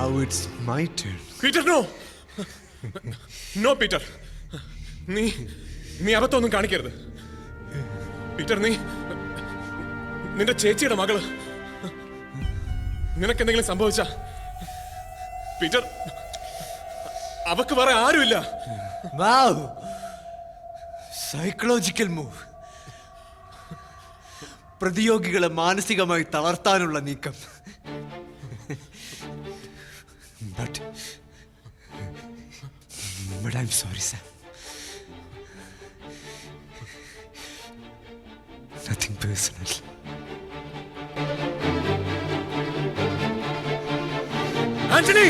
Now it's my turn. Peter no no Peter നീ അബദ്ധമൊന്നും കാണിക്കരുത് പീറ്റർ നിന്റെ ചേച്ചിയുടെ മകള് നിനക്കെന്തെങ്കിലും സംഭവിച്ച പീറ്റർ അവക്ക് വേറെ ആരുമില്ല. Wow! Psychological move. പ്രതിയോഗികളെ മാനസികമായി തളർത്താനുള്ള നീക്കം. But I'm sorry, Sam. Nothing personal. Anthony!